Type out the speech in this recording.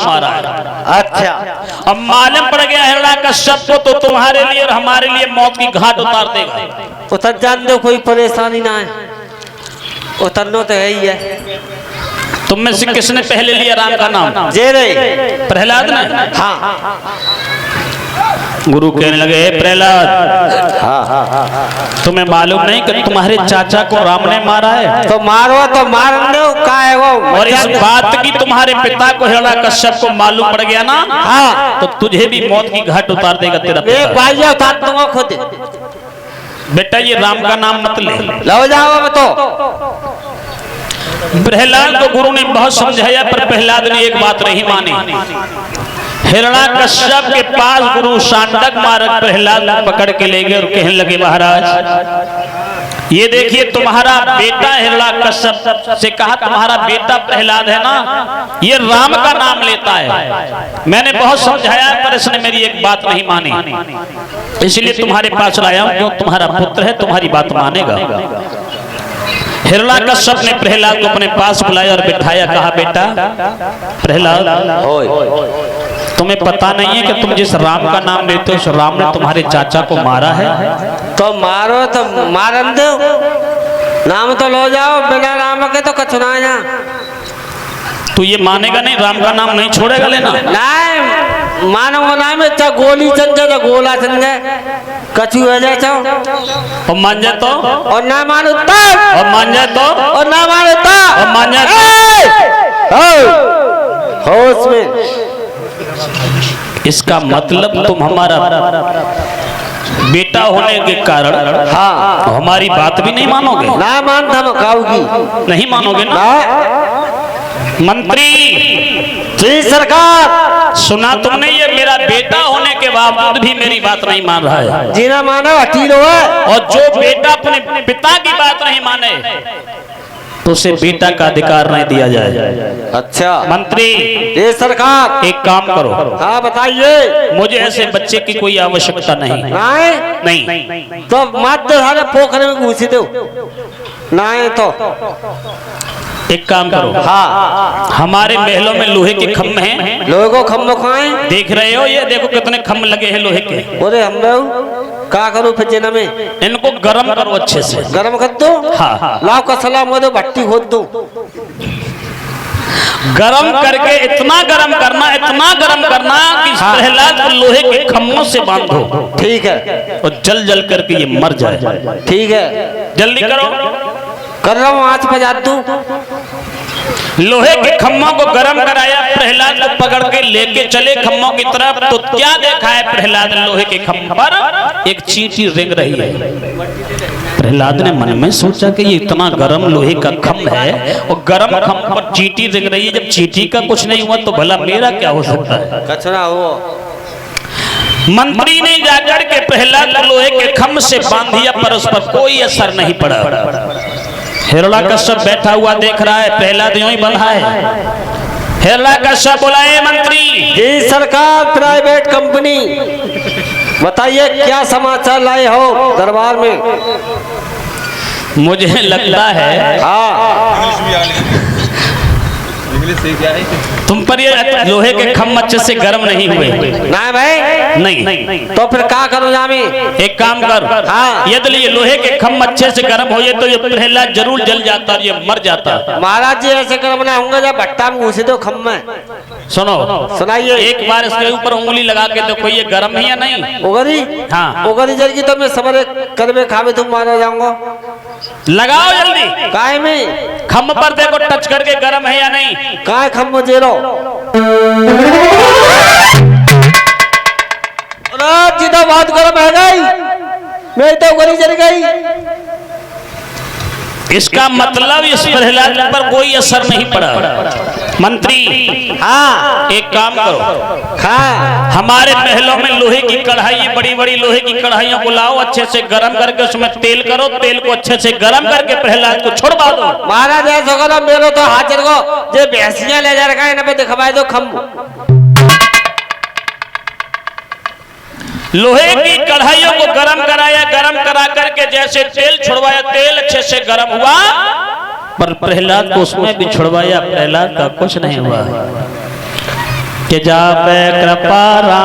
मारा है। अच्छा, अब मालूम पड़ गया हिरण्यकश्यप को तो तुम्हारे लिए और हमारे लिए मौत की घाट उतार देगा। उतर जान दो, कोई परेशानी ना है, उतरना तो है ही है। तुम में से किसने पहले लिया राम का नाम? जे रे प्रहलाद ने। हाँ, गुरु कहने लगे, प्रहलाद हाँ, तुम्हें मालूम नहीं कि तुम्हारे चाचा को राम ने मारा है? तो मारो तो मार दो, का है वो। और इस बात की तुम्हारे पिता को हिरण्यकश्यप को मालूम पड़ गया ना, हाँ, तो तुझे भी मौत की घाट उतार देगा तेरा एक पिता। भाई उतार दूंगा खुद। बेटा ये राम का नाम मत ले। लो जाओ अब तो। प्रहलाद को गुरु ने बहुत समझाया, पर प्रहलाद ने एक बात नहीं मानी। हिरण्यकश्यप के पास गुरु शांडक मारक प्रहलाद को पकड़ के ले गए और कहने लगे, महाराज ये देखिए तुम्हारा बेटा हिरण्यकश्यप से कहा तुम्हारा बेटा प्रहलाद है ना, ये राम का नाम लेता है। मैंने बहुत समझाया पर इसने मेरी एक बात नहीं मानी, इसलिए तुम्हारे पास लाया हूं, क्यों तुम्हारा पुत्र है, तुम्हारी बात मानेगा। हिरण्यकश्यप ने प्रहलाद को अपने पास बुलाया और बिठाया, कहा बेटा प्रहलाद, तुम्हें पता नहीं है कि तुम जिस राम का नाम लेते हो उस राम ने तुम्हारे चाचा को मारा है? तो मारो तो मारन दो, नाम तो लो जाओ, बिना राम के तो कछुना है। तू ये मानेगा नहीं, राम का नाम नहीं छोड़ेगा लेना? नहीं मानूंगा, नहीं मैं चाहे गोली चल जाए तो गोला चल जाए, कछु हो जाए चाहो, और मान जाए तो, और ना मानो तब, और मान जाए तो, और ना मानो तब, और मान जाए तो। होश में। इसका मतलब तुम हमारा बेटा होने के कारण हाँ, हमारी बात भी नहीं मानोगे? ना मानता मैं खाऊंगी, नहीं मानोगे ना? मंत्री जी सरकार, सुना तुमने, ये मेरा बेटा होने के बावजूद भी मेरी बात नहीं मान रहा है। जीना मानो अटीलो है, और जो बेटा अपने पिता की बात नहीं माने तो उसे बेटा का अधिकार नहीं दिया जाए। अच्छा मंत्री ये सरकार, एक काम करो। हाँ बताइए। मुझे ऐसे बच्चे की कोई आवश्यकता नहीं। नहीं तो मात्र सारे पोखरे में घुसी दो, नहीं तो एक काम करो। हाँ, हमारे महलों में लोहे के खम्भ हैं। लोहे को खम्भ खाए देख रहे हो, ये देखो कितने खम्भ लगे हैं लोहे के। बोले हम लोग क्या करूँ फिर जेना में? इनको गरम करो अच्छे से। गरम कर दो? हाँ। लाओ का सलाम हो दो, भट्टी खोद दो। गरम करके इतना गरम करना, इतना गरम करना कि प्रहलाद को लोहे के खम्भों से बांधो। ठीक है। और जल जल करके ये मर जाए। ठीक है, जल्दी करो। कर रहा हूँ, आँच पे जात दूं। लोहे के खम्भों को गरम कराया, प्रहलाद को पकड़ के लेके चले खम्भों की तरफ। तो क्या देखा है प्रहलाद ने लोहे के खम्भ पर? एक चींटी रेंग रही है। प्रहलाद ने मन में सोचा कि ये इतना गरम लोहे का खम्भ है और गरम खम्भ पर चींटी रेंग रही है, जब चींटी का कुछ नहीं हुआ तो भला मेरा क्या हो सकता है? कचरा हो। मंत्री ने जाकर के प्रहलाद को लोहे के खम्भ से बांध दिया, पर उस पर कोई असर नहीं पड़ा। हिरण्यकश्यप बैठा हुआ देख रहा है, प्रहलाद यूं ही बंधा है। हिरण्यकश्यप बुलाए मंत्री। जी सरकार, प्राइवेट कंपनी, बताइए क्या समाचार लाए हो दरबार में? मुझे लगता है तुम पर ये लोहे के खम्भ अच्छे से गर्म नहीं हुए। ना भाई नहीं। तो फिर क्या करूं जामी? एक काम कर, हाँ। यदि ये लोहे के खम्भ अच्छे से गर्म हो तो ये प्रहलाद जरूर जल जाता और ये मर जाता। महाराज जी ऐसे कर्म ना होंगे, जब भट्टा में घुसे दो खम्भ में। सुनो, सुनाइए। एक बार इसके ऊपर उंगली लगा के देखो ये गर्म है या नहीं। उगरी? हाँ। उगरी जल्दी तो मैं सबरे करवे खावे तुम मारा जाऊंगा। लगाओ जल्दी। काय में खम्भ पर देखो, टच करके गर्म है या नहीं। काय खम्भ जेरो? सीधा बहुत गर्म है गई, मेरी तो उगरी जल गई। इसका मतलब इस प्रहलाद पर कोई असर नहीं पड़ा। मंत्री हाँ, एक काम करो, हाँ, हमारे महलों में लोहे की कढ़ाई, बड़ी बड़ी लोहे की कढ़ाइयों को लाओ, अच्छे से गरम करके उसमें तेल करो, तेल को अच्छे से गरम करके प्रहलाद को छोड़वा दो। महाराज ऐसा करो, मेरे तो हाजिर को जो भैंसियां ले जा रखा है, इन्हें पे दिखवाए दो खम्भ। लोहे की कढ़ाइयों को गरम कराया, गरम करा करके जैसे तेल छुड़वाया, तेल अच्छे से गरम हुआ, पर प्रहलाद को उसमें भी छुड़वाया, प्रहलाद का कुछ नहीं हुआ। कि जापे कृपा राम